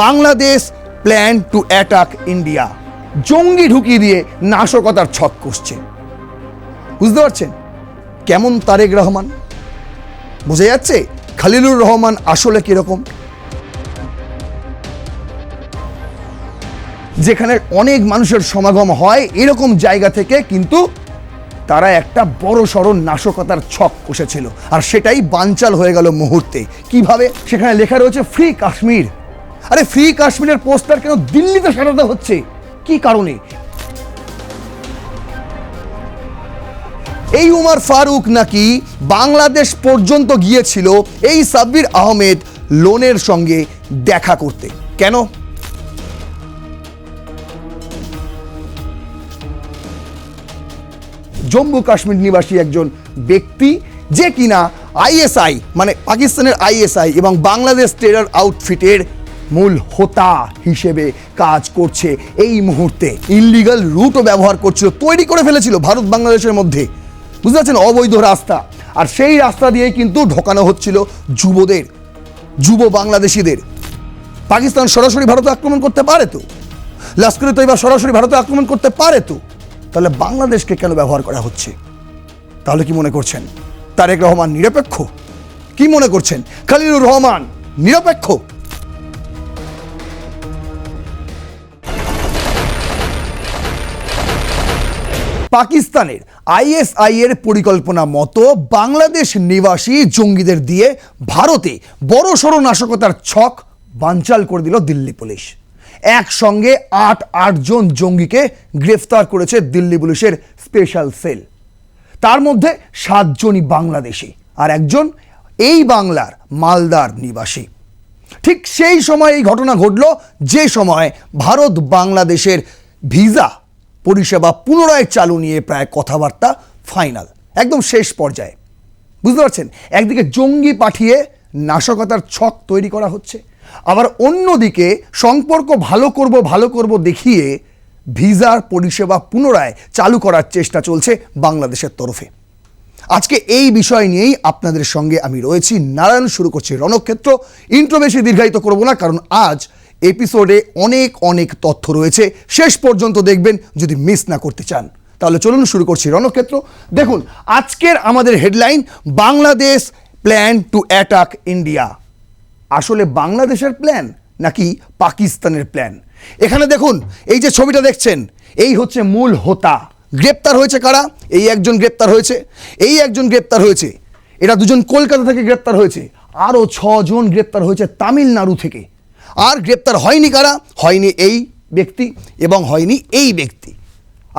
Bangladesh plan to attack India, জঙ্গি ঢুকিয়ে দিয়ে নাশকতার ছক কষছে। বুঝতে পারছেন কেমন তারেক রহমান? বোঝা যাচ্ছে খলিলুর রহমান আসলে কিরকম। যেখানে অনেক মানুষের সমাগম হয় এরকম জায়গা থেকে কিন্তু তারা একটা বড় সড় নাশকতার ছক কষেছিল, আর সেটাই বানচাল হয়ে গেল মুহূর্তে। কিভাবে? সেখানে লেখা রয়েছে ফ্রি কাশ্মীর। আরে ফ্রি কাশ্মীরের পোস্টার কেন দিল্লিতে সাজাতে হচ্ছে? কি কারণে? এই উমর ফারুক নাকি বাংলাদেশ পর্যন্ত গিয়েছিল এই সাব্বির আহমেদ লোনের সঙ্গে দেখা করতে। কেন? জম্মু কাশ্মীর নিবাসী একজন ব্যক্তি, যে কিনা আইএসআই মানে পাকিস্তানের আইএসআই এবং বাংলাদেশ টেরর আউটফিটের মূল হোতা হিসেবে কাজ করছে। এই মুহূর্তে ইনলিগাল রুটও ব্যবহার করছিল, তৈরি করে ফেলেছিল ভারত বাংলাদেশের মধ্যে। বুঝতে পারছেন? অবৈধ রাস্তা। আর সেই রাস্তা দিয়ে কিন্তু ঢোকানো হচ্ছিল যুবদের, যুব বাংলাদেশিদের। পাকিস্তান সরাসরি ভারতে আক্রমণ করতে পারে তো, লস্কর তৈবা সরাসরি ভারতে আক্রমণ করতে পারে তো, তাহলে বাংলাদেশকে কেন ব্যবহার করা হচ্ছে? তাহলে কি মনে করছেন তারেক রহমান নিরপেক্ষ? কি মনে করছেন খলিলুর রহমান নিরপেক্ষ? পাকিস্তানের আইএসআই এর পরিকল্পনা মতো বাংলাদেশ নিবাসী জঙ্গিদের দিয়ে ভারতে বড় সড় নাশকতার ছক বানচাল করে দিল দিল্লি পুলিশ। একসঙ্গে ৮ জন জঙ্গিকে গ্রেফতার করেছে দিল্লি পুলিশের স্পেশাল সেল। তার মধ্যে ৭ জনই বাংলাদেশি আর একজন এই বাংলার মালদার নিবাসী। ঠিক সেই সময় এই ঘটনা ঘটল যে সময় ভারত বাংলাদেশের ভিসা পরিষেবা পুনরায় চালু নিয়ে প্রায় কথাবার্তা ফাইনাল, একদম শেষ পর্যায়ে। বুঝতে পারছেন? একদিকে জঙ্গি পাঠিয়ে নাশকতার ছক তৈরি করা হচ্ছে, আবার অন্যদিকে সম্পর্ক ভালো করব দেখিয়ে ভিসার পরিষেবা পুনরায় চালু করার চেষ্টা চলছে বাংলাদেশের তরফে। আজকে এই বিষয় নিয়েই আপনাদের সঙ্গে আমি রয়েছি। নারায়ণ শুরু করছি রণক্ষেত্র। ইন্ট্রো বেশি দীর্ঘায়িত করব না, কারণ আজ এপিসোডে অনেক তথ্য রয়েছে। শেষ পর্যন্ত দেখবেন যদি মিস না করতে চান। তাহলে চলুন শুরু করছি রণক্ষেত্র। দেখুন আজকের আমাদের headline, Bangladesh plan to attack India. আসলে বাংলাদেশের প্ল্যান নাকি পাকিস্তানের প্ল্যান? এখানে দেখুন এই যে ছবিটা দেখছেন, এই হচ্ছে মূল হোতা। গ্রেপ্তার হয়েছে কারা? এই একজন গ্রেপ্তার হয়েছে, এই একজন গ্রেপ্তার হয়েছে, এরা দুজন কলকাতা থেকে গ্রেপ্তার হয়েছে, আরও 6 জন গ্রেপ্তার হয়েছে তামিলনাড়ু থেকে। আর গ্রেপ্তার হয়নি কারা? হয়নি এই ব্যক্তি এবং হয়নি এই ব্যক্তি।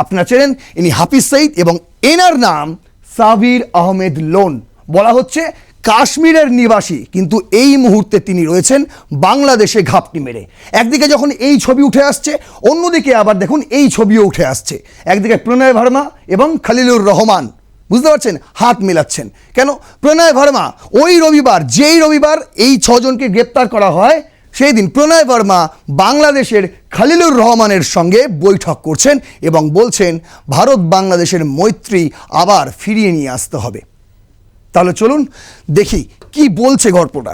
আপনারা চেনেন, ইনি হাফিজ সঈদ এবং এনার নাম সাব্বির আহমেদ লোন। বলা হচ্ছে কাশ্মীরের নিবাসী, কিন্তু এই মুহূর্তে তিনি রয়েছেন বাংলাদেশে ঘাপটি মেরে। একদিকে যখন এই ছবি উঠে আসছে, অন্যদিকে আবার দেখুন এই ছবিও উঠে আসছে। একদিকে প্রণয় ভার্মা এবং খলিলুর রহমান, বুঝতে পারছেন, হাত মেলাচ্ছেন। কেন? প্রণয় ভার্মা ওই রবিবার, যেই রবিবার এই 6 জনকে গ্রেপ্তার করা হয়, সেই দিন প্রণয় ভার্মা বাংলাদেশের খলিলুর রহমানের সঙ্গে বৈঠক করছেন এবং বলছেন ভারত বাংলাদেশের মৈত্রী আবার ফিরিয়ে নিয়ে আসতে হবে। তাহলে চলুন দেখি কি বলছে গল্পটা।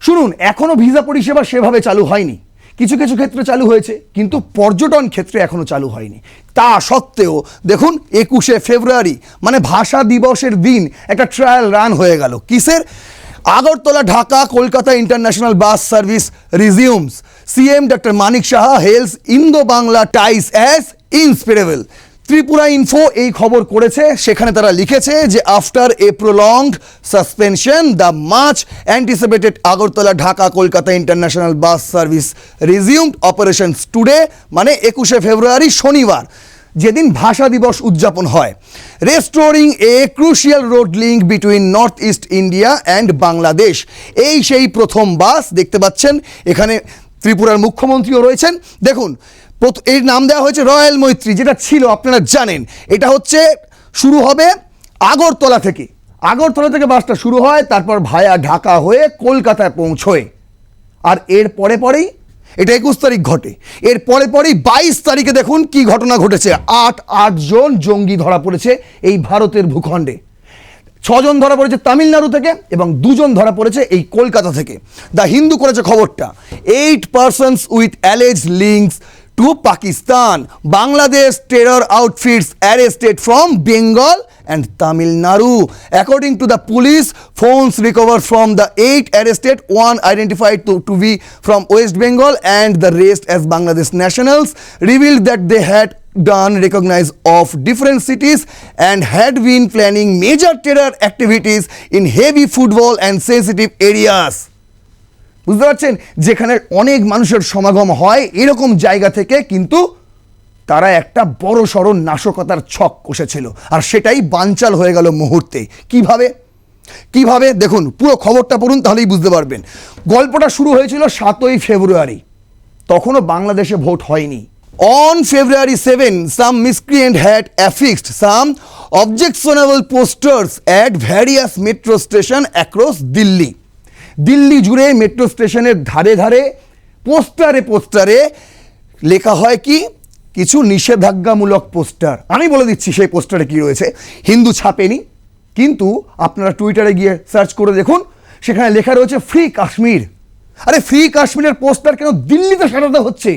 শুনুন, এখনো ভিসা পরিষেবা সেভাবে চালু হয়নি। কিছু কিছু ক্ষেত্রে চালু হয়েছে, কিন্তু পর্যটন ক্ষেত্রে এখনো চালু হয়নি। তা সত্ত্বেও দেখুন 21শে ফেব্রুয়ারি মানে ভাষা দিবসের দিন একটা ট্রায়াল রান হয়ে গেল। কিসের? Agartala Dhaka Kolkata international bus service resumes. CM doctor Manik Saha hails Indo Bangla ties as inseparable. Tripura info এই খবর করেছে, সেখানে তারা লিখেছে যে after a prolonged suspension the much anticipated Agartala Dhaka Kolkata international bus service resumed operations today, মানে 21শে ফেব্রুয়ারি শনিবার, যেদিন ভাষা দিবস উদযাপন হয়। Restoring a crucial road link between north east India and Bangladesh. এই সেই প্রথম বাস। দেখতে পাচ্ছেন এখানে ত্রিপুরার মুখ্যমন্ত্রীও রয়েছেন। দেখুন এর নাম দেওয়া হয়েছে রয়্যাল মৈত্রী, যেটা ছিল আপনারা জানেন। এটা হচ্ছে শুরু হবে আগরতলা থেকে। আগরতলা থেকে বাসটা শুরু হয়, তারপর ভায়া ঢাকা হয়ে কলকাতায় পৌঁছয়। আর এর পরেই এটা 21 তারিখ ঘটে। এর পরেই 22 তারিখে দেখুন কি ঘটনা ঘটেছে। ৮ জন জঙ্গি ধরা পড়েছে এই ভারতের ভূখণ্ডে। ছজন ধরা পড়েছে তামিলনাড়ু থেকে এবং দুজন ধরা পড়েছে এই কলকাতা থেকে। দ্য হিন্দু করেছে খবরটা, 8 persons with alleged links to Pakistan, Bangladesh terror outfits arrested from Bengal and Tamil Nadu. According to the police, phones recovered from the 8 arrested, one identified to be from West Bengal and the rest as Bangladesh nationals, revealed that they had done recognized of different cities and had been planning major terror activities in heavy footfall and sensitive areas. বুঝতে পারছেন, যেখানে অনেক মানুষের সমাগম হয় এরকম জায়গা থেকে কিন্তু তারা একটা বড় সড় নাশকতার ছক কষেছিল, আর সেটাই বানচাল হয়ে গেল মুহূর্তে। কিভাবে দেখুন, পুরো খবরটা পড়ুন তাহলেই বুঝতে পারবেন। গল্পটা শুরু হয়েছিল 7ই ফেব্রুয়ারি, তখনও বাংলাদেশে ভোট হয়নি। On February 7, some miscreant had affixed some objectionable posters at various metro stations across Delhi. Delhi জুড়ে মেট্রো স্টেশনের ধারে ধারে পোস্টারে লেখা হয় কি, কিছু নিষেধাজ্ঞামূলক পোস্টার। আমি বলে দিচ্ছি সেই পোস্টারে কি রয়েছে। হিন্দু ছাপেনি, কিন্তু আপনারা টুইটারে গিয়ে সার্চ করে দেখুন, সেখানে লেখা রয়েছে ফ্রি কাশ্মীর। আরে ফ্রি কাশ্মীরের পোস্টার কেন দিল্লিতে সাজাতে হচ্ছে,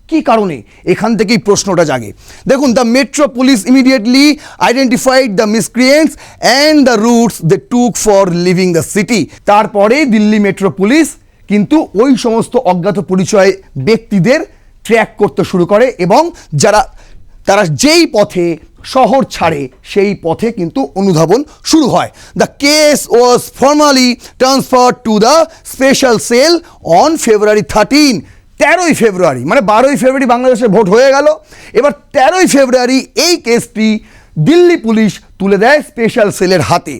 কি কারণে? এখান থেকেই প্রশ্নটা জাগে। দেখুন, the metro police immediately identified the miscreants and the routes they took for leaving the city. তারপরে দিল্লি মেট্রো পুলিশ কিন্তু ওই সমস্ত অজ্ঞাত পরিচয় ব্যক্তিদের ট্র্যাক করতে শুরু করে এবং তারা যেই পথে শহর ছাড়ে সেই পথে কিন্তু অনুধাবন শুরু হয়। The case was formally transfer to the special cell on February 13। 13ই ফেব্রুয়ারি, মানে 12ই ফেব্রুয়ারি বাংলাদেশে ভোট হয়ে গেল। এবার 13ই ফেব্রুয়ারি এই কেসটি দিল্লি পুলিশ তুলে দেয় স্পেশাল সেলের হাতে।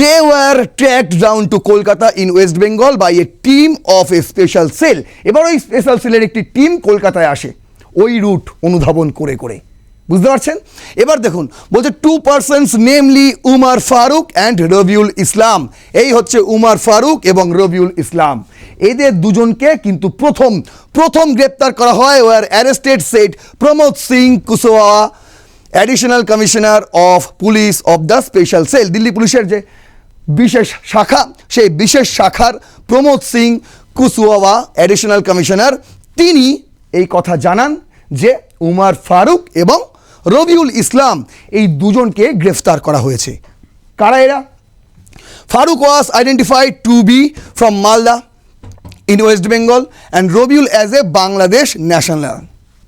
They were tracked down to Kolkata in West Bengal by a team of a special cell. এবার ওই স্পেশাল সেলের একটি টিম কলকাতায় আসে ওই রুট অনুধাবন করে। বুঝতে পারছেন? এবার দেখুন, বলছে 2 persons namely Umar Farooq and Rabiul Islam. এই হচ্ছে উমার ফারুক এবং রবিউল ইসলাম, এদের দুজনকে কিন্তু প্রথম গ্রেপ্তার করা হয়। Were arrested said Pramod Singh Kushwaha, additional commissioner of police of the special cell. Delhi পুলিশের যে বিশেষ শাখা, সেই বিশেষ শাখার প্রমোদ সিং কুশওয়াহা অ্যাডিশনাল কমিশনার, তিনি এই কথা জানান যে উমার ফারুক এবং রবিউল ইসলাম এই দুজনকে গ্রেফতার করা হয়েছে। কারা এরা? Farooq was identified to be from Malda in West Bengal and Rabiul as a Bangladesh national.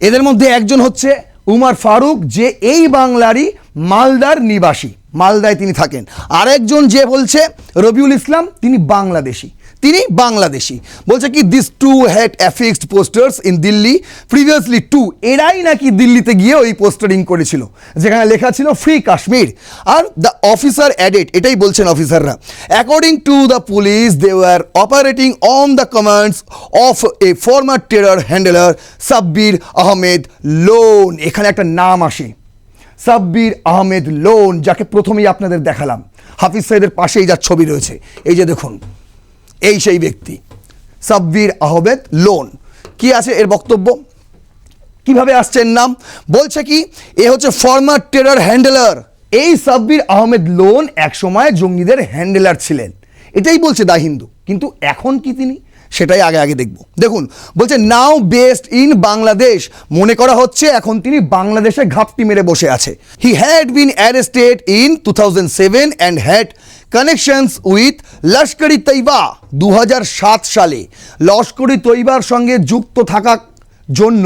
এদের মধ্যে একজন হচ্ছে উমার ফারুক, যে এই বাংলারই মালদার নিবাসী, মালদায় তিনি থাকেন। আরেকজন যে বলছে রবিউল ইসলাম, তিনি বাংলাদেশি। বলছে কি, this two had affixed posters in Delhi previously too. এরাই নাকি দিল্লিতে গিয়ে ওই পোস্টারিং করেছিল যেখানে লেখা ছিল ফ্রি কাশ্মীর। আর দ্য অফিসার অ্যাডেড, এটাই বলছেন অফিসাররা, according to the police they were operating on the commands of a former terror handler Sabbir Ahmed Lone. এখানে একটা নাম আসে, সাব্বির আহমেদ লোন, যাকে প্রথমেই আপনাদের দেখালাম। হাফিজ সাইদের পাশেই যার ছবি রয়েছে, এই যে দেখুন, এই সেই ব্যক্তি সাব্বির আহমেদ লোন। কি আছে এর বক্তব্য, কিভাবে আসছেন নাম? বলছে কি, এ হচ্ছে ফর্মার টেরর হ্যান্ডলার। এই সাব্বির আহমেদ লোন একসময় জঙ্গিদের হ্যান্ডলার ছিলেন, এটাই বলছে দা হিন্দু। কিন্তু এখন কি তিনি, সেটাই আগে দেখব। দেখুন, বলছে নাও বেসড ইন বাংলাদেশ, মনে করা হচ্ছে এখন তিনি বাংলাদেশে ঘাপটি মেরে বসে আছে। He had been arrested in 2007 and had connections with Lashkar e Taiba. 2007 সালে লস্কর ই তৈবার সঙ্গে যুক্ত থাকার জন্য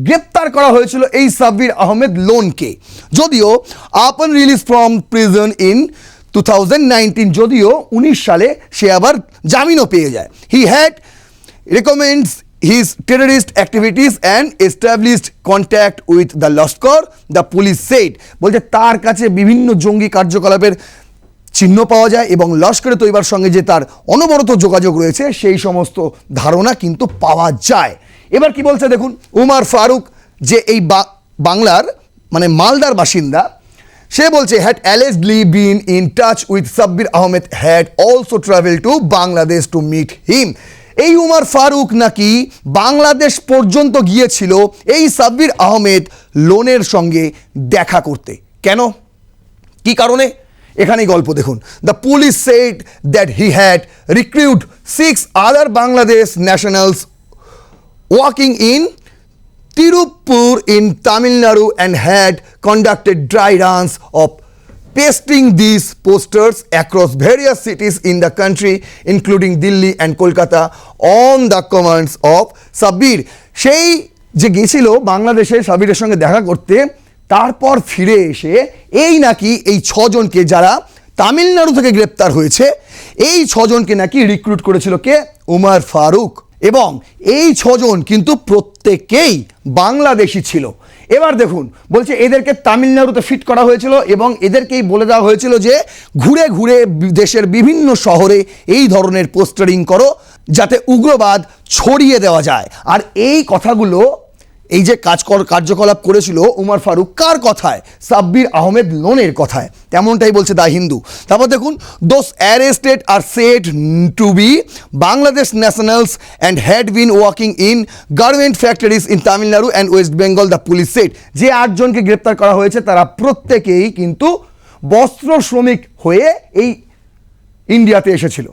গ্রেপ্তার করা হয়েছিল এই সাব্বির আহমেদ লোনকে। যদিও আপন রিলিজ ফ্রম প্রিজন ইন 2019, যদিও 19 সালে সে আবার জামিনও পেয়ে যায়। He had recommends his terrorist activities and established contact with the Lashkar, the police said. বলছে তার কাছে বিভিন্ন জঙ্গি কার্যকলাপের চিহ্ন পাওয়া যায় এবং লস্কর ই তৈবার সঙ্গে যে তার অনবরত যোগাযোগ রয়েছে সেই সমস্ত ধারণা কিন্তু পাওয়া যায়। এবার কি বলছে দেখুন, উমার ফারুক যে এই বাংলার মানে মালদার বাসিন্দা, সে বলছে had allegedly been in touch with Sabbir Ahmed, had also travel to Bangladesh to meet him. এই উমার ফারুক নাকি বাংলাদেশ পর্যন্ত গিয়েছিল এই সাব্বির আহমেদ লোনের সঙ্গে দেখা করতে। কেন, কি কারণে? এখানেই গল্প দেখুন। The police said that he had recruit 6 other Bangladesh nationals working in Tirupur in Tamil Nadu and had conducted dry runs of pasting these posters across various cities in the country including Delhi and Kolkata on the commands of Sabir. সেই যে গেছিল বাংলাদেশে সাবিরের সঙ্গে দেখা করতে, তারপর ফিরে এসে এই নাকি এই 6 জনকে যারা তামিলনাড়ু থেকে গ্রেপ্তার হয়েছে, এই 6 জনকে নাকি রিক্রুট করেছিল কে? উমর ফারুক। এবং এই 6 জন কিন্তু প্রত্যেকেই বাংলাদেশি ছিল। এবার দেখুন, বলছে এদেরকে তামিলনাড়ুতে ফিট করা হয়েছিল এবং এদেরকেই বলে দেওয়া হয়েছিল যে ঘুরে ঘুরে দেশের বিভিন্ন শহরে এই ধরনের পোস্টারিং করো যাতে উগ্রবাদ ছড়িয়ে দেওয়া যায়। আর এই কথাগুলো, এই যে কার্যকলাপ করেছিল উমর ফারুক, কার কথায়? সাব্বির আহমেদ লোনের কথায়। তেমনটাই বলছে দ্য হিন্দু। তারপর দেখুন, those arrested are said to be Bangladesh nationals and had been working in garment factories in Tamil Nadu and West Bengal, the police said. যে 8 জনকে গ্রেপ্তার করা হয়েছে তারা প্রত্যেকেই কিন্তু বস্ত্র শ্রমিক হয়ে এই ইন্ডিয়াতে এসেছিল।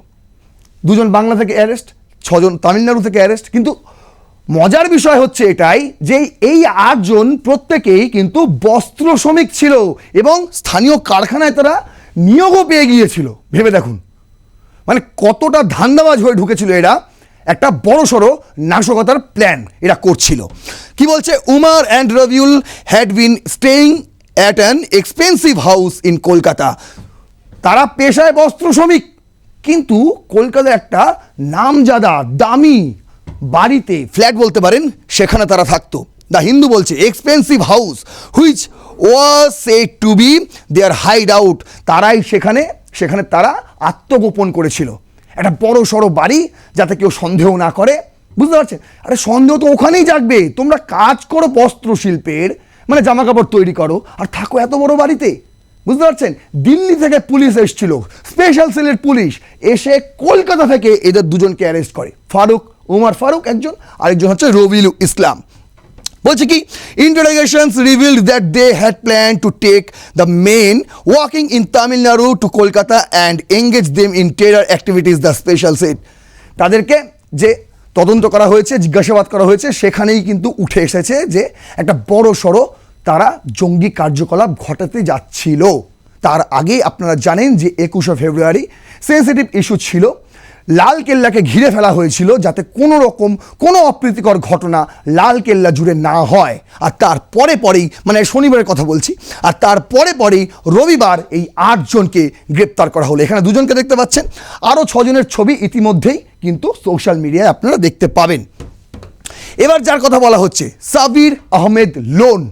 2 জন বাংলা থেকে অ্যারেস্ট, 6 জন তামিলনাড়ু থেকে অ্যারেস্ট। কিন্তু মজার বিষয় হচ্ছে এটাই যে এই 8 জন প্রত্যেকেই কিন্তু বস্ত্র শ্রমিক ছিল এবং স্থানীয় কারখানায় তারা নিয়োগও পেয়ে গিয়েছিল। ভেবে দেখুন, মানে কতটা ধান্দাবাজ হয়ে ঢুকেছিল এরা, একটা বড়সড় নাশকতার প্ল্যান এরা করছিল। কি বলছে? Umar and Rabiul had been staying at an expensive house in Kolkata. তারা পেশায় বস্ত্র শ্রমিক, কিন্তু কলকাতায় একটা নামজাদা দামি বাড়িতে, ফ্ল্যাট বলতে পারেন, সেখানে তারা থাকতো। দ্য হিন্দু বলছে expensive house which was said to be their hide out. তারাই সেখানে তারা আত্মগোপন করেছিল। একটা বড় সড়ো বাড়ি, যাতে কেউ সন্দেহ না করে। বুঝতে পারছেন? আরে সন্দেহ তো ওখানেই জাগবে। তোমরা কাজ করো বস্ত্র শিল্পের, মানে জামা কাপড় তৈরি করো, আর থাকো এত বড় বাড়িতে। বুঝতে পারছেন? দিল্লি থেকে পুলিশ এসেছিল, স্পেশাল সেলের পুলিশ এসে কলকাতা থেকে এদের 2 জনকে অ্যারেস্ট করে। ফারুক, উমর ফারুক একজন, আরেকজন হচ্ছে রবিউল ইসলাম। বলছে কি, interrogations revealed that they had plan to take the men working in Tamil Nadu to Kolkata and engage them in terror activities, the special set. তাদেরকে যে তদন্ত করা হয়েছে, জিজ্ঞাসাবাদ করা হয়েছে, সেখানেই কিন্তু উঠে এসেছে যে একটা বড় সড়ো তারা জঙ্গি কার্যকলাপ ঘটাতে যাচ্ছিল। তার আগে আপনারা জানেন যে 21শে ফেব্রুয়ারি সেন্সিটিভ ইস্যু ছিল, লাল কেল্লাকে ঘিরে ফেলা হয়েছিল যাতে কোনো অপ্রীতিকর ঘটনা লাল কেল্লা জুড়ে না হয়। আর পরেই, মানে শনিবারের কথা বলছি, আর পরেই রবিবার এই 8 জনকে গ্রেপ্তার করা হলো। এখানে 2 জনকে দেখতে পাচ্ছেন, আরও 6 জনের ছবি ইতিমধ্যেই কিন্তু সোশ্যাল মিডিয়ায় আপনারা দেখতে পাবেন। এবার যার কথা বলা হচ্ছে সাবির আহমেদ লোন।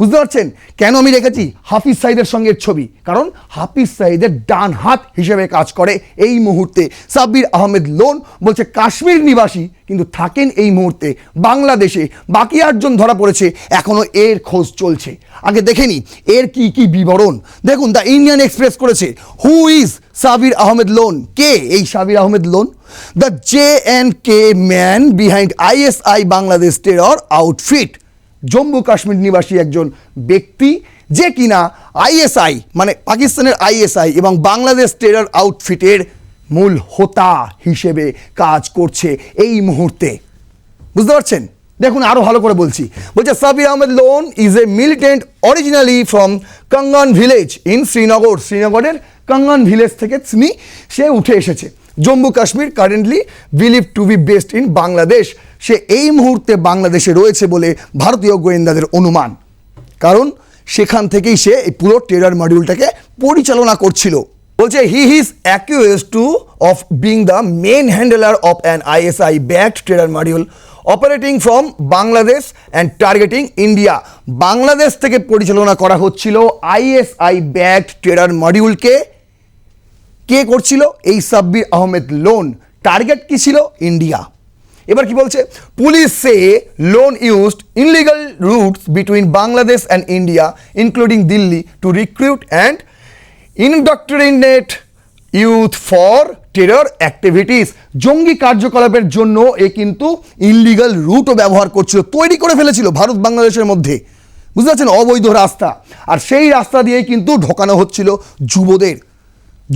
বুঝতে পারছেন কেন আমি রেখেছি হাফিজ সাইদের সঙ্গে ছবি? কারণ হাফিজ সাইদের ডান হাত হিসেবে কাজ করে এই মুহূর্তে সাব্বির আহমেদ লোন। বলছে কাশ্মীর নিবাসী, কিন্তু থাকেন এই মুহূর্তে বাংলাদেশে। বাকি 8 জন ধরা পড়েছে, এখনো এর খোঁজ চলছে। আগে দেখেনি এর কি বিবরণ। দেখুন, দ্য ইন্ডিয়ান এক্সপ্রেস করেছে, হু ইজ সাবির আহমেদ লোন? কে এই Sabir Ahmed Lone? The JNK man behind ISI Bangladesh terror outfit. Jammu Kashmir নিবাসী একজন ব্যক্তি, যে কিনা ISI মানে পাকিস্তানের ISI এবং বাংলাদেশ টেরর আউটফিটের মূল হোতা হিসেবে কাজ করছে এই মুহূর্তে। বুঝতে পারছেন? দেখুন আরো ভালো করে বলছি। বলছে Sabir Ahmed Lone is a militant originally from Kangan village in Srinagar. শ্রীনগরের কাঙ্গান ভিলেজ থেকে সে উঠে এসেছে। Jammu Kashmir, currently believe to be based in Bangladesh. সে এই মুহূর্তে বাংলাদেশে রয়েছে বলে ভারতীয় গোয়েন্দাদের অনুমান, কারণ সেখান থেকেই সে এই পুরো টেরর মডিউলটাকে পরিচালনা করছিল। বলছে he is accused of being the main handler of an ISI backed terror module operating from Bangladesh and targeting India. Bangladesh থেকে পরিচালনা করা হচ্ছিল ISI ব্যাকড টেরর মডিউলকে। কে করছিল? এই সাব্বির আহমেদ লোন। টার্গেট কি ছিল? ইন্ডিয়া। এবার কি বলছে? Police said Lone used illegal routes between Bangladesh and India including Delhi to recruit and indoctrinate youth for terror activities. জঙ্গি কার্যকলাপের জন্য এ কিন্তু ইনলিগাল রুটও ব্যবহার করছিল, তৈরি করে ফেলেছিল ভারত বাংলাদেশের মধ্যে। বুঝতে পারছেন? অবৈধ রাস্তা, আর সেই রাস্তা দিয়ে কিন্তু ঢোকানো হচ্ছিল যুবদের।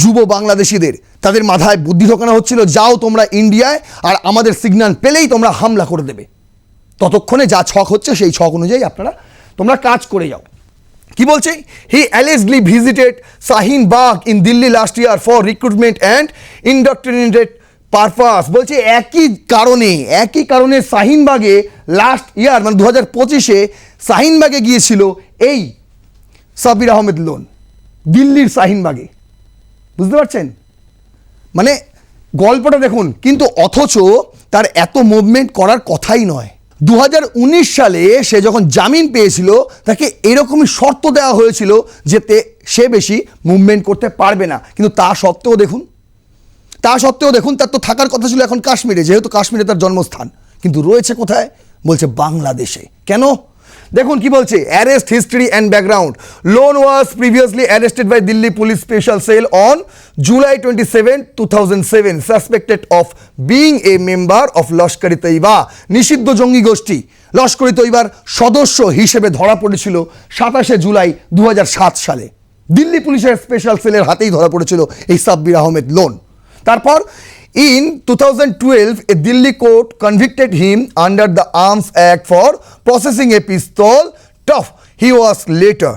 যুব বাংলাদেশিদের তাদের মাথায় বুদ্ধি ঢোকানো হচ্ছিল, যাও তোমরা ইন্ডিয়ায়, আর আমাদের সিগন্যাল পেলেই তোমরা হামলা করে দেবে। ততক্ষণে যা ছক হচ্ছে সেই ছক অনুযায়ী তোমরা কাজ করে যাও। কি বলছে? He allegedly visited Shaheen Bagh in Delhi last year for recruitment and indoctrinated purpose. বলছে একই কারণে শাহিনবাগে লাস্ট ইয়ার মানে 2025-এ শাহিনবাগে গিয়েছিল এই সাব্বির আহমেদ লোন, দিল্লির শাহিনবাগে। বুঝতে পারছেন মানে গল্পটা দেখুন, কিন্তু অথচ তার এত মুভমেন্ট করার কথাই নয়। 2019 সালে সে যখন জামিন পেয়েছিল তাকে এরকমই শর্ত দেওয়া হয়েছিল যে সে বেশি মুভমেন্ট করতে পারবে না, কিন্তু তা সত্ত্বেও দেখুন তার তো থাকার কথা ছিল এখন কাশ্মীরে, যেহেতু কাশ্মীরে তার জন্মস্থান, কিন্তু রয়েছে কোথায়? বলছে বাংলাদেশে। কেন? দেখুন কি বলছে, arrest history and background. Lone was previously arrested by Delhi police special cell on July 27, 2007 suspected of being a member of Lashkar e Taiba. নিষিদ্ধ জঙ্গি গোষ্ঠী লস্কর-ই তৈবার সদস্য হিসেবে ধরা পড়েছিল 27 জুলাই 2007 সালে। দিল্লি পুলিশের স্পেশাল সেলের হাতেই ধরা পড়েছিল এই সাব্বির আহমেদ লোন। তারপর in 2012 a Delhi court convicted him under the Arms Act for possessing a pistol. Tough. He was later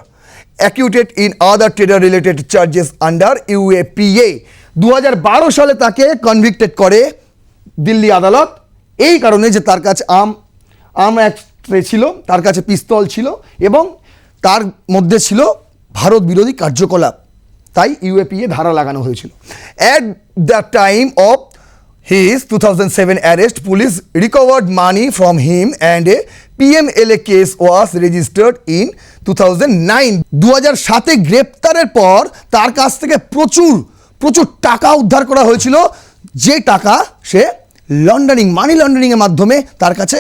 acquitted in other terror related charges under UAPA. 2012 সালে তাকে কনভিক্টেড করে দিল্লি আদালত এই কারণে যে তার কাছে আর্ম অ্যাক্ট ছিল, তার কাছে পিস্তল ছিল এবং তার মধ্যে ছিল ভারত বিরোধী কার্যকলাপ, তাই ইউএপিএ ধারা লাগানো হয়েছিল। At the time of his 2007 arrest, police recovered money from him and a PMLA case was registered in 2009. 2007-এ গ্রেপ্তারের পর তার কাছ থেকে প্রচুর টাকা উদ্ধার করা হয়েছিল, যে টাকা সে মানি লন্ডারিংয়ের মাধ্যমে তার কাছে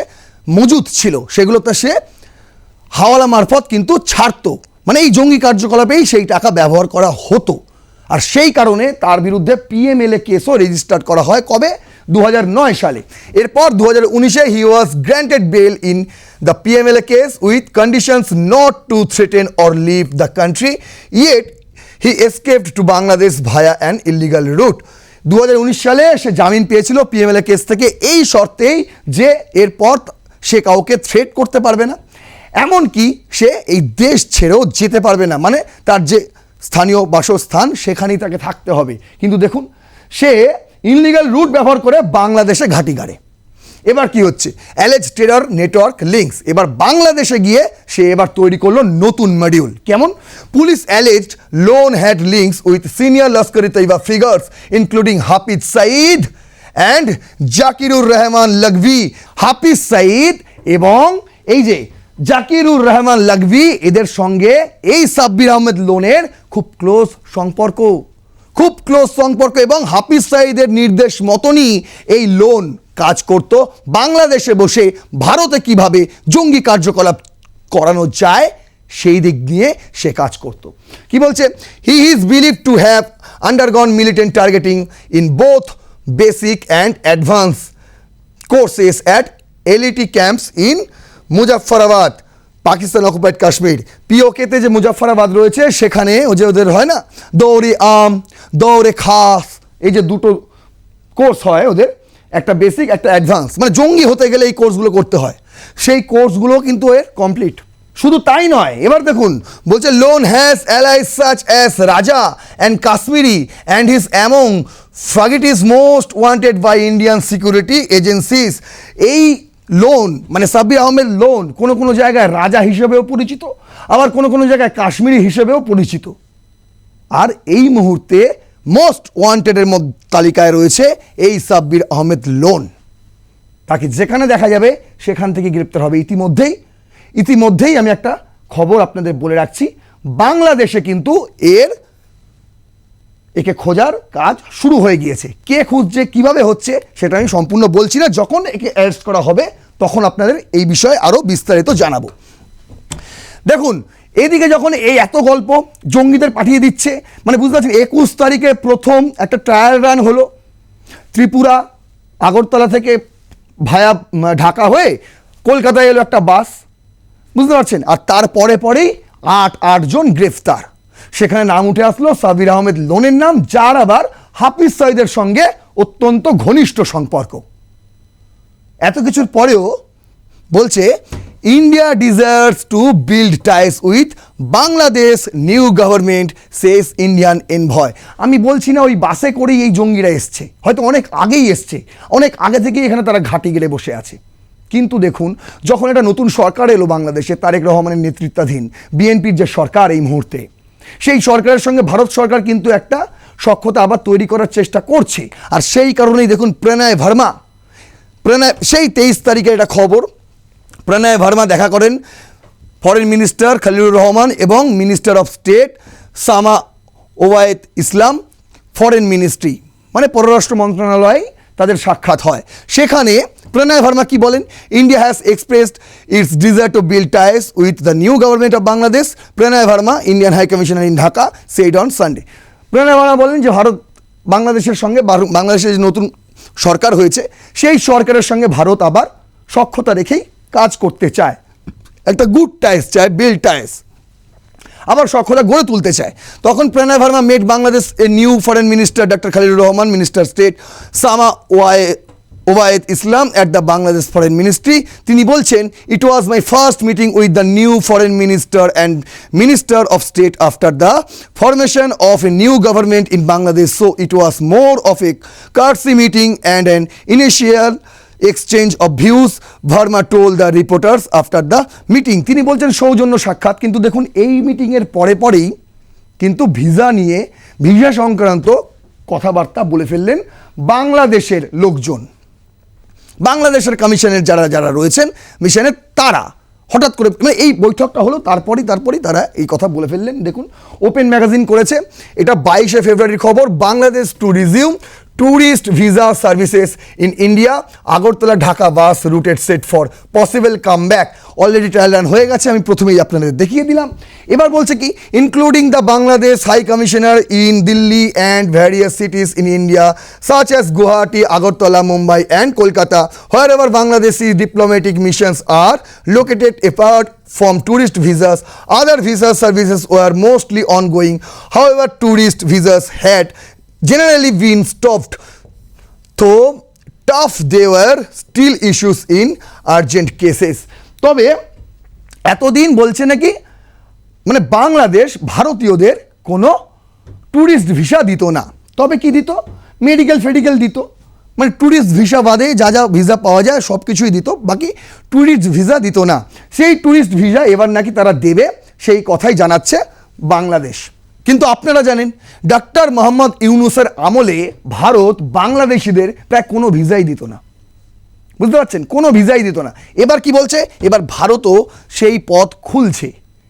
মজুদ ছিল, সেগুলো তো সে হাওয়ালা মারফত কিন্তু ছাড়তো, মানে এই জঙ্গি কার্যকলাপেই সেই টাকা ব্যবহার করা হতো। আর সেই কারণে তার বিরুদ্ধে পিএমএলএ কেসও রেজিস্টার করা হয় কবে? 2009 সালে। এরপর 2019-এ he was granted bail in the PMLA case with conditions not to threaten or leave the country, yet he escaped to Bangladesh via an illegal route. 2019 সালে সে জামিন পেয়েছিল পিএমএলএ কেস থেকে এই শর্তেই যে এরপর সে কাউকে থ্রেট করতে পারবে না, এমনকি সে এই দেশ ছেড়েও যেতে পারবে না, মানে তার যে স্থানীয় বাসস্থান সেখানেই তাকে থাকতে হবে। কিন্তু দেখুন সে ইনলিগাল রুট ব্যবহার করে বাংলাদেশে ঘাঁটি গাড়ে। এবার কি হচ্ছে? Allege terror network links. এবার বাংলাদেশে গিয়ে সে এবার তৈরি করলো নতুন মডিউল। কেমন? Police alleged Lone had links with senior Lashkar e Taiba figures including Hafiz Saeed and Zakiur Rehman Lakhvi. Hafiz Saeed এবং এই যে জাকিরুর রহমান লঘভি, এদের সঙ্গে এই সাব্বির আহমেদ লোনের খুব ক্লোজ সম্পর্ক এবং হাফিজ সাঈদের নির্দেশ মতনই এই লোন কাজ করত। বাংলাদেশে বসে ভারতে কিভাবে জঙ্গি কার্যকলাপ করানো যায় সেই দিক নিয়ে সে কাজ করত। কি বলছে? He is believed to have undergone militant targeting in both basic and advance courses at LET camps in Muzaffarabad, Pakistan occupied Kashmir. পিওকেতে যে মুজাফফরাবাদ রয়েছে সেখানে ওদের হয় না দৌড়ে আম দৌড়ে খাস, এই যে দুটো কোর্স হয় ওদের, একটা বেসিক একটা অ্যাডভান্স, মানে জঙ্গি হতে গেলে এই কোর্সগুলো করতে হয়, সেই কোর্সগুলো কিন্তু এর কমপ্লিট। শুধু তাই নয়, এবার দেখুন বলছে Lone has alias such as Raja and Kashmiri and his among fugitives most wanted by Indian security agencies. এই লোন মানে সাব্বির আহমেদ লোন কোনো জায়গায় রাজা হিসেবেও পরিচিত, আবার কোনো জায়গায় কাশ্মীরি হিসেবেও পরিচিত। আর এই মুহূর্তে মোস্ট ওয়ান্টেডের তালিকায় রয়েছে এই সাব্বির আহমেদ লোন। তাকে যেখানে দেখা যাবে সেখান থেকে গ্রেপ্তার হবে। ইতিমধ্যেই আমি একটা খবর আপনাদের বলে রাখছি, বাংলাদেশে কিন্তু একে খোঁজার কাজ শুরু হয়ে গিয়েছে। কে খুঁজছে, কিভাবে হচ্ছে সেটা আমি সম্পূর্ণ বলছি না, যখন একে অ্যারেস্ট করা হবে তখন আপনাদের এই বিষয়ে আরও বিস্তারিত জানাবো। দেখুন এদিকে যখন এই এত গল্প জঙ্গিদের পাঠিয়ে দিচ্ছে, মানে বুঝতে পারছেন 21 তারিখে প্রথম একটা ট্রায়াল রান হলো ত্রিপুরা আগরতলা থেকে ভায়া ঢাকা হয়ে কলকাতায় এলো একটা বাস, বুঝতে পারছেন, আর তারপরেই 8 জন গ্রেফতার। সেখানে নাম উঠে আসলো সাবির আহমেদ লোনের নাম, যার আবার হাফিজ সঈদের সঙ্গে অত্যন্ত ঘনিষ্ঠ সম্পর্ক। এত কিছুর পরেও বলছে India desires to build ties with Bangladesh, new government says Indian envoy. আমি বলছি না ওই বাসে করেই এই জঙ্গিরা এসছে, হয়তো অনেক আগেই এসছে, অনেক আগে থেকেই এখানে তারা ঘাঁটি গেড়ে বসে আছে। কিন্তু দেখুন, যখন একটা নতুন সরকার এলো বাংলাদেশে, তারেক রহমানের নেতৃত্বাধীন বিএনপির যে সরকার এই মুহূর্তে, সেই সরকারের সঙ্গে ভারত সরকার কিন্তু একটা সখ্যতা আবার তৈরি করার চেষ্টা করছে। আর সেই কারণেই দেখুন প্রণয় ভার্মা, সেই 23 তারিখের একটা খবর, প্রণয় ভার্মা দেখা করেন ফরেন মিনিস্টার খলিলুর রহমান এবং minister of state Sama Obaid Islam, foreign ministry মানে পররাষ্ট্র মন্ত্রণালয়ে তাদের সাক্ষাৎ হয়। সেখানে প্রণয় ভার্মা কি বলেন, India has expressed its desire to build ties with the new government of Bangladesh. Pranay Verma, Indian high commissioner in Dhaka, said on Sunday. Pranay Verma বলেন যে ভারত বাংলাদেশের সঙ্গে, বাংলাদেশের যে নতুন সরকার হয়েছে সেই সরকারের সঙ্গে ভারত আবার সখ্যতা রেখেই কাজ করতে চায়, একটা গুড টাইস চায়, বিল্ড টাইস, আবার সখ্যতা গড়ে তুলতে চায়। তখন Pranay Verma met Bangladesh a new foreign minister doctor Khalilur Rahman, minister state Sama Obaid Islam at the Bangladesh foreign ministry. তিনি বলছেন, it was my first meeting with the new foreign minister and minister of state after the formation of a new government in Bangladesh, so it was more of a courtesy meeting and an initial exchange of views, Verma told the reporters after the meeting. তিনি বলছেন সৌজন্য সাক্ষাৎ। কিন্তু দেখুন, এই মিটিংয়ের পরেই কিন্তু ভিসা সংক্রান্ত কথাবার্তা বলে ফেললেন বাংলাদেশের লোকজন, বাংলাদেশের কমিশনের যারা রয়েছেন মিশনের, তারা হঠাৎ করে মানে এই বৈঠকটা হলো, তারপরেই তারা এই কথা বলে ফেললেন। দেখুন, ওপেন ম্যাগাজিন করেছে, এটা 22শে ফেব্রুয়ারির খবর। Bangladesh to resume tourist visa services in India, Agartala Dhaka bus routed set for possible come back. Already trial run হয়ে গেছে, আমি প্রথমেই আপনাদের দেখিয়ে দিলাম। এবার বলছে কি, including the Bangladesh high commissioner in Delhi and various cities in India such as Guwahati, Agartala, Mumbai and Kolkata, wherever Bangladeshi diplomatic missions are located apart from tourist visas, other visa services were mostly ongoing. However, tourist visas had generally been stopped, though tough they were still issues in urgent cases. তবে এতদিন বলছে নাকি মানে বাংলাদেশ ভারতীয়দের কোনো tourist visa দিত না, তবে কি দিত, মেডিকেল দিত, মানে ট্যুরিস্ট ভিসা বাদে যা ভিসা পাওয়া যায় সব কিছুই দিত, বাকি ট্যুরিস্ট ভিসা দিত না। সেই ট্যুরিস্ট ভিসা এবার নাকি তারা দেবে, সেই কথাই জানাচ্ছে বাংলাদেশ। কিন্তু আপনারা জানেন, ডক্টর মোহাম্মদ ইউনূসের আমলে ভারত বাংলাদেশিদের প্রায় কোনো ভিসাই দিত না, বুঝতে পারছেন, কোনো ভিসাই দিত না। এবার কি বলছে, এবার ভারতও সেই পথ খুলছে।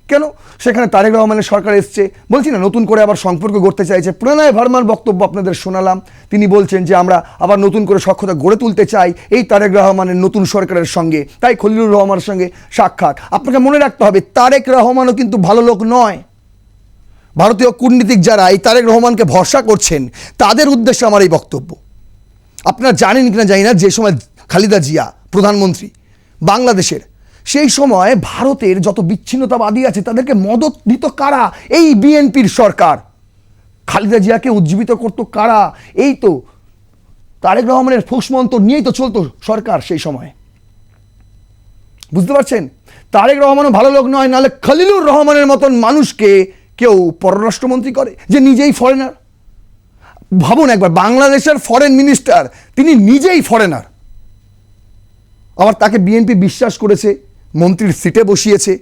কেন, সেখানে তারেক রহমানের সরকার এসছে, বলছি না নতুন করে আবার সম্পর্ক গড়তে চাইছে। প্রণয় ভার্মার বক্তব্য আপনাদের শোনালাম, তিনি বলছেন যে আমরা আবার নতুন করে সখ্যতা গড়ে তুলতে চাই এই তারেক রহমানের নতুন সরকারের সঙ্গে, তাই খলিলুর রহমানের সঙ্গে সাক্ষাৎ। আপনাকে মনে রাখতে হবে, তারেক রহমানও কিন্তু ভালো লোক নয়। ভারতীয় কূটনীতিক যারা এই তারেক রহমানকে ভরসা করছেন, তাদের উদ্দেশ্যে আমার এই বক্তব্য। আপনারা জানেন কিনা জানি না, যে সময় খালেদা জিয়া প্রধানমন্ত্রী বাংলাদেশের, সেই সময় ভারতের যত বিচ্ছিন্নতাবাদী আছে তাদেরকে মদত দিত কারা, এই বিএনপির সরকার। খালেদা জিয়াকে উজ্জীবিত করতো কারা, এই তো তারেক রহমানের ফুসমন্তর নিয়েই তো চলতো সরকার সেই সময়, বুঝতে পারছেন। তারেক রহমানও ভালো লোক নয়, নাহলে খলিলুর রহমানের মতন মানুষকে কেউ পররাষ্ট্রমন্ত্রী করে, যে নিজেই ফরেনার। ভাবুন একবার, বাংলাদেশের ফরেন মিনিস্টার, তিনি নিজেই ফরেনার, আবার তাকে বিএনপি বিশ্বাস করেছে, মন্ত্রীর সিটে বসিয়েছে,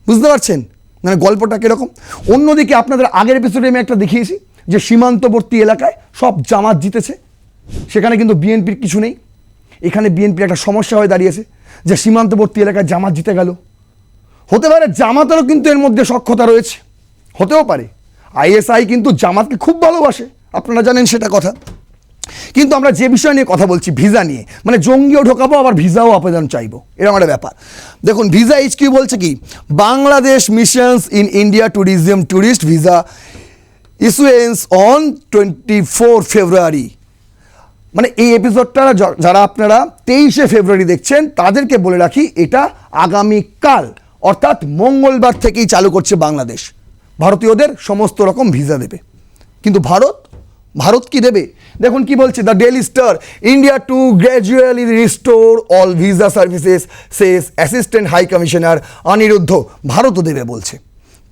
বুঝতে পারছেন মানে গল্পটা কীরকম। অন্যদিকে আপনাদের আগের এপিসোডে আমি একটা দেখিয়েছি যে সীমান্তবর্তী এলাকায় সব জামাত জিতেছে, সেখানে কিন্তু বিএনপির কিছু নেই। এখানে বিএনপির একটা সমস্যা হয়ে দাঁড়িয়েছে যে সীমান্তবর্তী এলাকায় জামাত জিতে গেল। হতে পারে জামাতেরও কিন্তু এর মধ্যে সখ্যতা রয়েছে, হতেও পারে। আইএসআই কিন্তু জামাতকে খুব ভালোবাসে, আপনারা জানেন সেটা কথা। কিন্তু আমরা যে বিষয় নিয়ে কথা বলছি, ভিসা নিয়ে, মানে জঙ্গিও ঢোকাবো আবার ভিসাও আবেদন চাইবো, এরকম একটা ব্যাপার। দেখুন, ভিসা HQ বলছে কি, Bangladesh missions in India to resume tourist visa issuance on 24 February. মানে এই এপিসোডটা যারা আপনারা 23শে ফেব্রুয়ারি দেখছেন, তাদেরকে বলে রাখি, এটা আগামীকাল অর্থাৎ মঙ্গলবার থেকেই চালু করছে বাংলাদেশ। ভারতীয়দের সমস্ত রকম ভিসা দেবে। কিন্তু ভারত কি দেবে? দেখুন কি বলছে the Daily Star, India to gradually restore all visa services says assistant high commissioner Aniruddha. ভারতও দেবে বলছে।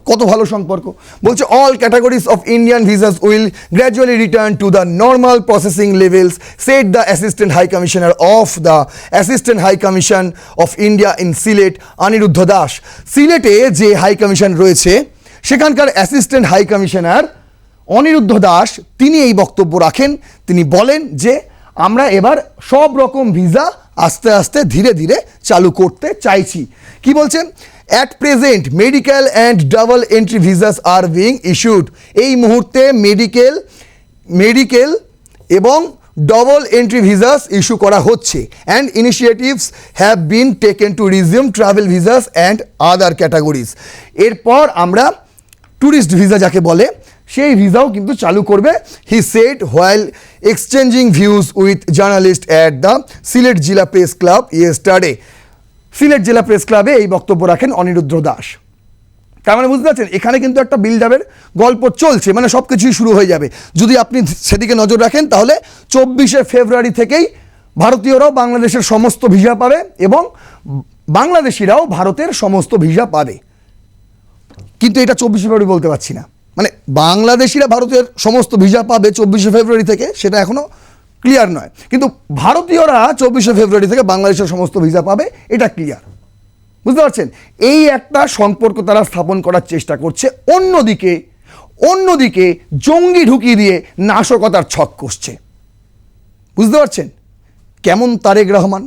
কত ভালো সম্পর্ক। বলছে all categories of Indian visas will gradually return to the normal processing levels said the assistant high commissioner of the assistant high commission of India in Sylhet Aniruddha Das. সিলেটে যে high commission রয়েছে সেখানকার assistant high commissioner Aniruddha Das তিনি এই বক্তব্য রাখেন। তিনি বলেন যে আমরা এবার সব রকম ভিসা আস্তে আস্তে ধীরে ধীরে চালু করতে চাইছি। কি বলছেন? At present medical and double entry visas are being issued. এই মুহূর্তে মেডিকেল এবং ডবল এন্ট্রি ভিসাস ইস্যু করা হচ্ছে। And initiatives have been taken to resume travel visas and other categories. এরপর আমরা ট্যুরিস্ট ভিসা যাকে বলে সেই ভিসাও কিন্তু চালু করবে। He said while exchanging views with journalist at the Sylhet জেলা প্রেস ক্লাব ইয়েস্টারডে। সিলেট জেলা প্রেস ক্লাবে এই বক্তব্য রাখেন অনিরুদ্ধ দাস। তার মানে বুঝতে পারছেন এখানে কিন্তু একটা বিল্ড আপের গল্প চলছে, মানে সব কিছুই শুরু হয়ে যাবে। যদি আপনি সেদিকে নজর রাখেন তাহলে 24শে ফেব্রুয়ারি থেকেই ভারতীয়রাও বাংলাদেশের সমস্ত ভিসা পাবে এবং বাংলাদেশিরাও ভারতের সমস্ত ভিসা পাবে। কিন্তু এটা 24শে ফেব্রুয়ারি বলতে পারছি না, মানে বাংলাদেশিরা ভারতের সমস্ত ভিসা পাবে 24শে ফেব্রুয়ারি থেকে, সেটা এখনও ক্লিয়ার নয়। কিন্তু ভারতীয়রা 24শে ফেব্রুয়ারি থেকে বাংলাদেশের সমস্ত ভিসা পাবে, এটা ক্লিয়ার। বুঝতে পারছেন? এই একটা সম্পর্ক তারা স্থাপন করার চেষ্টা করছে। অন্যদিকে জঙ্গি ঢুকিয়ে দিয়ে নাশকতার ছক কষছে। বুঝতে পারছেন কেমন তারেক রহমান?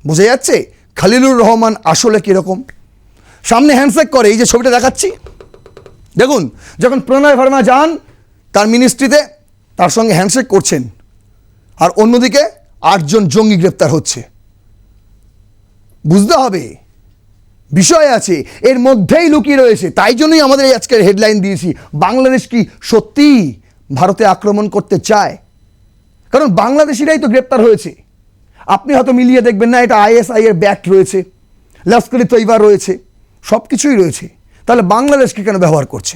বোঝা যাচ্ছে খলিলুর রহমান আসলে কীরকম। সামনে হ্যান্ডশেক করে, এই যে ছবিটা দেখাচ্ছি দেখুন, যখন প্রণয় ভার্মা যান তার মিনিস্ট্রিতে তার সঙ্গে হ্যান্ডশেক করছেন, আর অন্যদিকে 8 জন জঙ্গি গ্রেপ্তার হচ্ছে। বুঝতে হবে বিষয় আছে, এর মধ্যেই লুকিয়ে রয়েছে। তাই জন্যই আমাদের এই আজকের হেডলাইন দিয়েছি, বাংলাদেশ কি সত্যিই ভারতে আক্রমণ করতে চায়? কারণ বাংলাদেশিরাই তো গ্রেপ্তার হয়েছে। আপনি হয়তো মিলিয়ে দেখবেন না, এটা ISI এর ব্যাক্ট রয়েছে, লস্কর ই তৈবা রয়েছে, সব কিছুই রয়েছে। তাহলে বাংলাদেশকে কেন ব্যবহার করছে?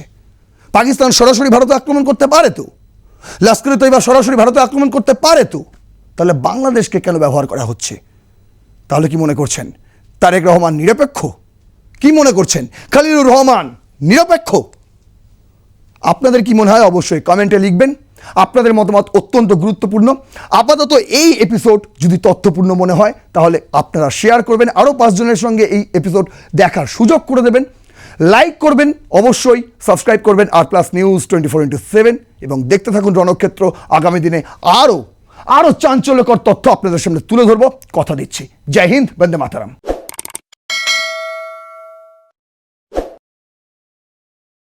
পাকিস্তান সরাসরি ভারতে আক্রমণ করতে পারে তো, লস্কর ই তৈবা সরাসরি ভারতে আক্রমণ করতে পারে তো, তাহলে বাংলাদেশকে কেন ব্যবহার করা হচ্ছে? তাহলে কি মনে করছেন তারেক রহমান নিরপেক্ষ? কি মনে করছেন খলিলুর রহমান নিরপেক্ষ? আপনাদের কি মনে হয় অবশ্যই কমেন্টে লিখবেন। আপনাদের মতামত অত্যন্ত গুরুত্বপূর্ণ। আপাতত এই এপিসোড যদি তথ্যপূর্ণ মনে হয় তাহলে আপনারা শেয়ার করবেন, আরও 5 জনের সঙ্গে এই এপিসোড দেখার সুযোগ করে দেবেন, লাইক করবেন, অবশ্যই সাবস্ক্রাইব করবেন আর প্লাস নিউজ 24/7 এবং দেখতে থাকুন রণক্ষেত্র। আগামী দিনে আরও চাঞ্চল্যকর তথ্য আপনাদের সামনে তুলে ধরবো, কথা দিচ্ছি। জয় হিন্দ, বন্দে মাতরম।